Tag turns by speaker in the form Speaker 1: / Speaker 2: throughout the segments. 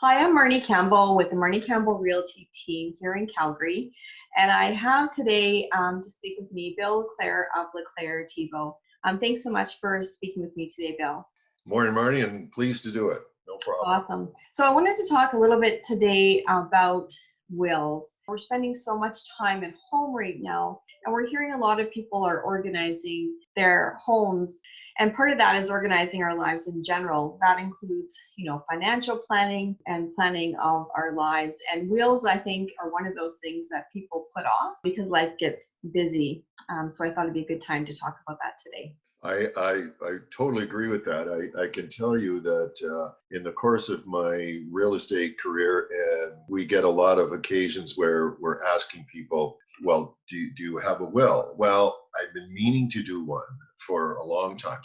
Speaker 1: Hi, I'm Marnie Campbell with the Marnie Campbell Realty Team here in Calgary. And I have today to speak with me, Bill LeClair of LeClair Thibeault. Thanks so much for speaking with me today, Bill.
Speaker 2: Morning, Marnie, and pleased to do it. No problem.
Speaker 1: Awesome. So I wanted to talk a little bit today about wills. We're spending so much time at home right now, and we're hearing a lot of people are organizing their homes. And part of that is organizing our lives in general. That includes, financial planning and planning of our lives. And wills, I think, are one of those things that people put off because life gets busy. So I thought it'd be a good time to talk about that today.
Speaker 2: I totally agree with that. I can tell you that in the course of my real estate career, and we get a lot of occasions where we're asking people, well, do you have a will? Well, I've been meaning to do one for a long time.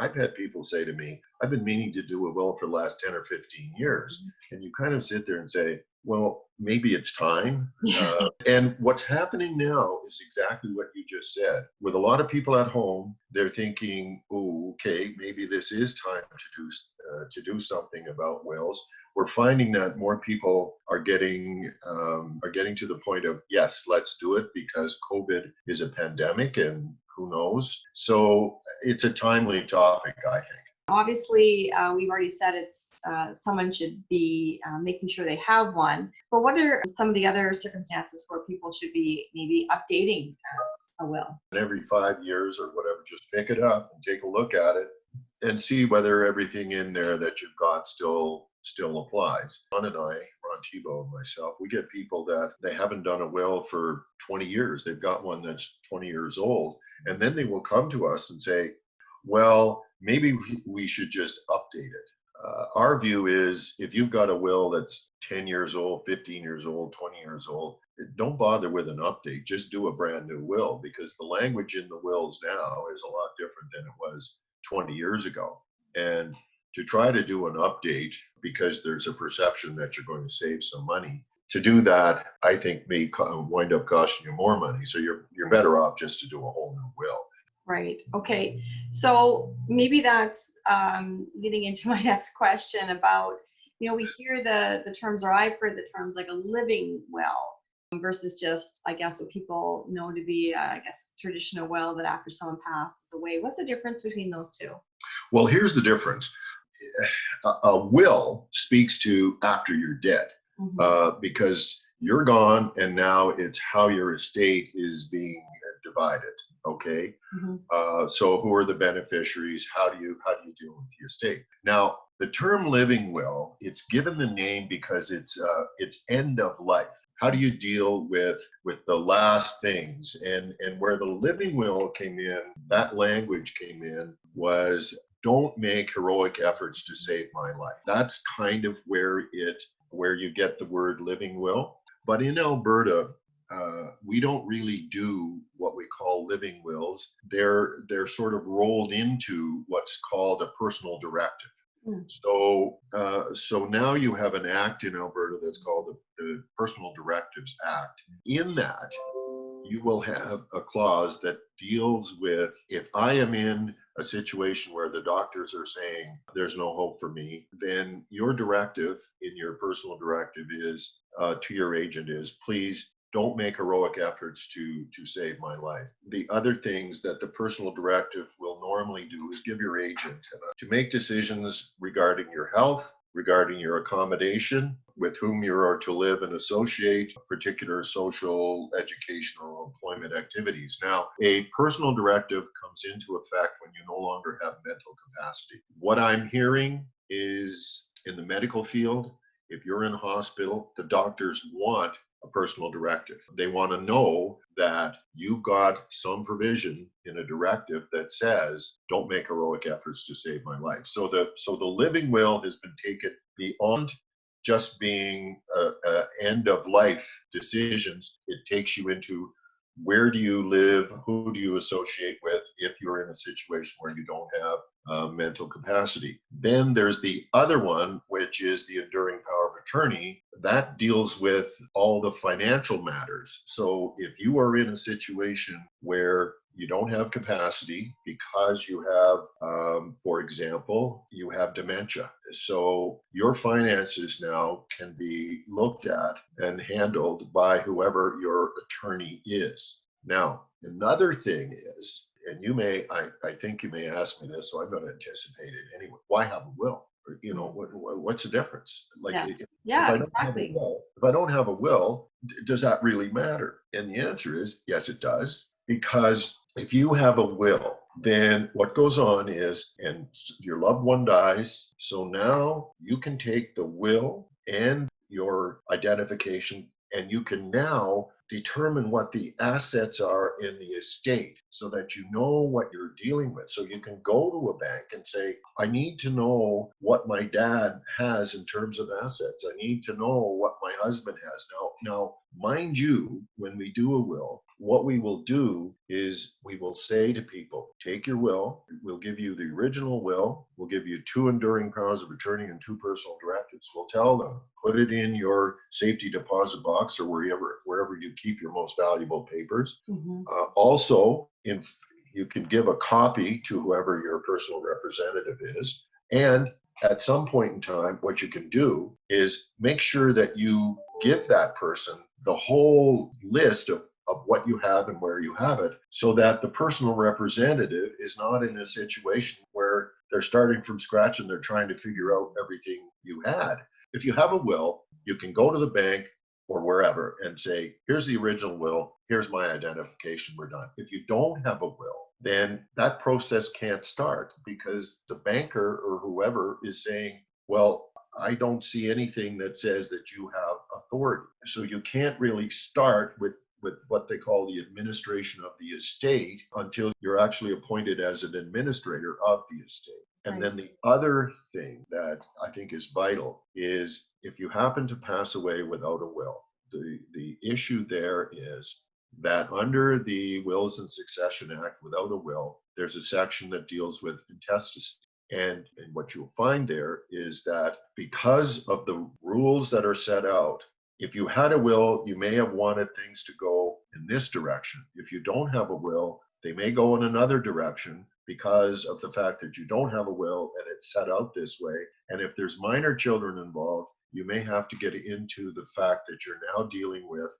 Speaker 2: I've had people say to me, I've been meaning to do a will for the last 10 or 15 years. And you kind of sit there and say, well, maybe it's time. And what's happening now is exactly what you just said. With a lot of people at home, they're thinking, oh, okay, maybe this is time to do something about wills. We're finding that more people are getting to the point of, yes, let's do it because COVID is a pandemic and who knows. So it's a timely topic, I think.
Speaker 1: Obviously, we've already said it's someone should be making sure they have one. But what are some of the other circumstances where people should be maybe updating a will?
Speaker 2: And every 5 years or whatever, just pick it up and take a look at it and see whether everything in there that you've got still applies. Ron and I, Ron Thibeault and myself, we get people that they haven't done a will for 20 years. They've got one that's 20 years old. And then they will come to us and say, well, maybe we should just update it. Our view is if you've got a will that's 10 years old, 15 years old, 20 years old, don't bother with an update. Just do a brand new will because the language in the wills now is a lot different than it was 20 years ago. And to try to do an update because there's a perception that you're going to save some money, to do that, I think may wind up costing you more money. So you're better off just to do a whole new will.
Speaker 1: Right. Okay. So maybe that's getting into my next question about, we hear the terms, or I've heard the terms like a living will versus just, I guess, what people know to be, traditional will that after someone passes away. What's the difference between those two?
Speaker 2: Well, here's the difference. A will speaks to after you're dead, because you're gone and now it's how your estate is being divided. Okay. So who are the beneficiaries? How do you deal with the estate? Now, the term living will, it's given the name because it's end of life. How do you deal with the last things? And where the living will came in, that language came in was don't make heroic efforts to save my life. That's kind of where you get the word living will. But in Alberta, we don't really do what we call living wills. They're sort of rolled into what's called a personal directive. So now you have an act in Alberta that's called the Personal Directives Act. In that, you will have a clause that deals with if I am in a situation where the doctors are saying there's no hope for me, then your directive in your personal directive is to your agent is please don't make heroic efforts to save my life. The other things that the personal directive will normally do is give your agent to make decisions regarding your health, regarding your accommodation, with whom you are to live and associate, particular social, educational, employment activities. Now, a personal directive comes into effect when you no longer have mental capacity. What I'm hearing is in the medical field, if you're in a hospital, the doctors want a personal directive. They want to know that you've got some provision in a directive that says, don't make heroic efforts to save my life. So the living will has been taken beyond just being end of life decisions. It takes you into where do you live, who do you associate with if you're in a situation where you don't have mental capacity. Then there's the other one, which is the enduring power of attorney. That deals with all the financial matters. So if you are in a situation where you don't have capacity because you have, for example, you have dementia. So your finances now can be looked at and handled by whoever your attorney is. Now, another thing is, and I think you may ask me this, so I'm going to anticipate it anyway. Why have a will? What's the difference? Like,
Speaker 1: Yes.
Speaker 2: if
Speaker 1: Yeah,
Speaker 2: I don't have a
Speaker 1: exactly.
Speaker 2: will, if I don't have a will, does that really matter? And the answer is yes, it does. Because if you have a will, then what goes on is, and your loved one dies, so now you can take the will and your identification, and you can now determine what the assets are in the estate so that you know what you're dealing with. So you can go to a bank and say, I need to know what my dad has in terms of assets. I need to know what my husband has. Now, mind you, when we do a will, what we will do is we will say to people, take your will, we'll give you the original will, we'll give you 2 enduring powers of attorney and 2 personal directives. We'll tell them, put it in your safety deposit box or wherever you keep your most valuable papers. Also, you can give a copy to whoever your personal representative is. And at some point in time, what you can do is make sure that you give that person the whole list of what you have and where you have it, so that the personal representative is not in a situation where they're starting from scratch and they're trying to figure out everything you had. If you have a will, you can go to the bank or wherever and say, here's the original will, here's my identification, we're done. If you don't have a will, then that process can't start because the banker or whoever is saying, well, I don't see anything that says that you have authority. So you can't really start with what they call the administration of the estate until you're actually appointed as an administrator of the estate. And then the other thing that I think is vital is if you happen to pass away without a will, the issue there is that under the Wills and Succession Act, without a will, there's a section that deals with intestacy. And what you'll find there is that because of the rules that are set out, if you had a will, you may have wanted things to go in this direction. If you don't have a will, they may go in another direction because of the fact that you don't have a will and it's set out this way. And if there's minor children involved, you may have to get into the fact that you're now dealing with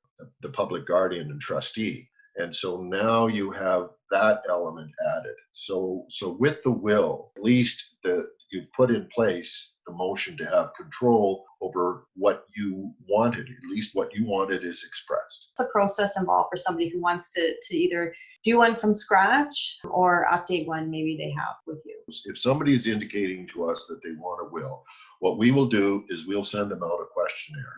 Speaker 2: the public guardian and trustee. And so now you have that element added. So with the will, at least you've put in place the motion to have control over what you wanted. At least what you wanted is expressed.
Speaker 1: The process involved for somebody who wants to either do one from scratch or update one maybe they have with you.
Speaker 2: If somebody is indicating to us that they want a will, what we will do is we'll send them out a questionnaire.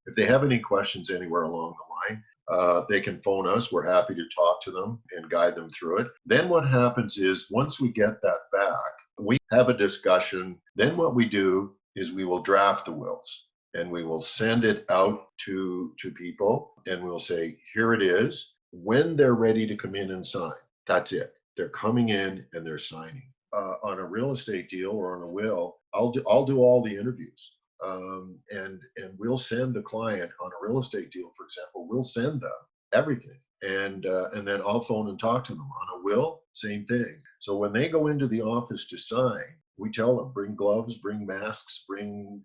Speaker 2: If they have any questions anywhere along the line, they can phone us. We're happy to talk to them and guide them through it. Then what happens is once we get that back, we have a discussion. Then what we do is we will draft the wills and we will send it out to people and we'll say, here it is. When they're ready to come in and sign, that's it. They're coming in and they're signing. On a real estate deal or on a will, I'll do all the interviews. And we'll send the client on a real estate deal, for example, we'll send them everything. And then I'll phone and talk to them. On a will, same thing. So when they go into the office to sign, we tell them, bring gloves, bring masks, bring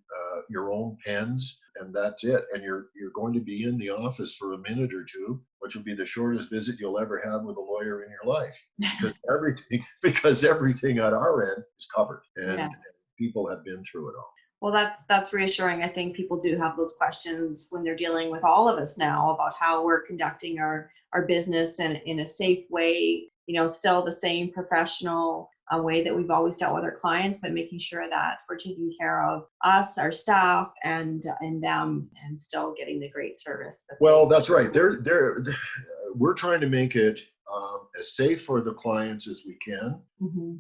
Speaker 2: your own pens, and that's it. And you're going to be in the office for a minute or two, which will be the shortest visit you'll ever have with a lawyer in your life, because everything at our end is covered, and people have been through it all.
Speaker 1: Well, that's reassuring. I think people do have those questions when they're dealing with all of us now about how we're conducting our business and in a safe way, still the same professional way that we've always dealt with our clients, but making sure that we're taking care of us, our staff, and them, and still getting the great service.
Speaker 2: That's right. We're trying to make it as safe for the clients as we can,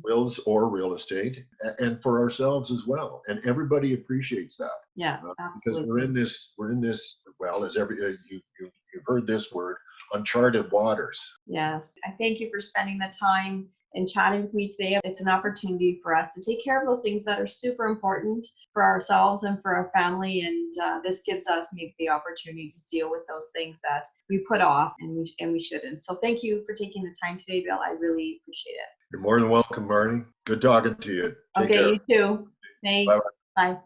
Speaker 2: wills or real estate, and for ourselves as well. And everybody appreciates that.
Speaker 1: Yeah, absolutely.
Speaker 2: Because we're in this. Well, as you've heard this word, uncharted waters.
Speaker 1: Yes, I thank you for spending the time and chatting with me today. It's an opportunity for us to take care of those things that are super important for ourselves and for our family. And this gives us maybe the opportunity to deal with those things that we put off and we shouldn't. So thank you for taking the time today, Bill. I really appreciate it.
Speaker 2: You're more than welcome, Marnie. Good talking to you. Take
Speaker 1: Okay,
Speaker 2: care.
Speaker 1: you too. Thanks.
Speaker 2: Bye-bye.
Speaker 1: Bye.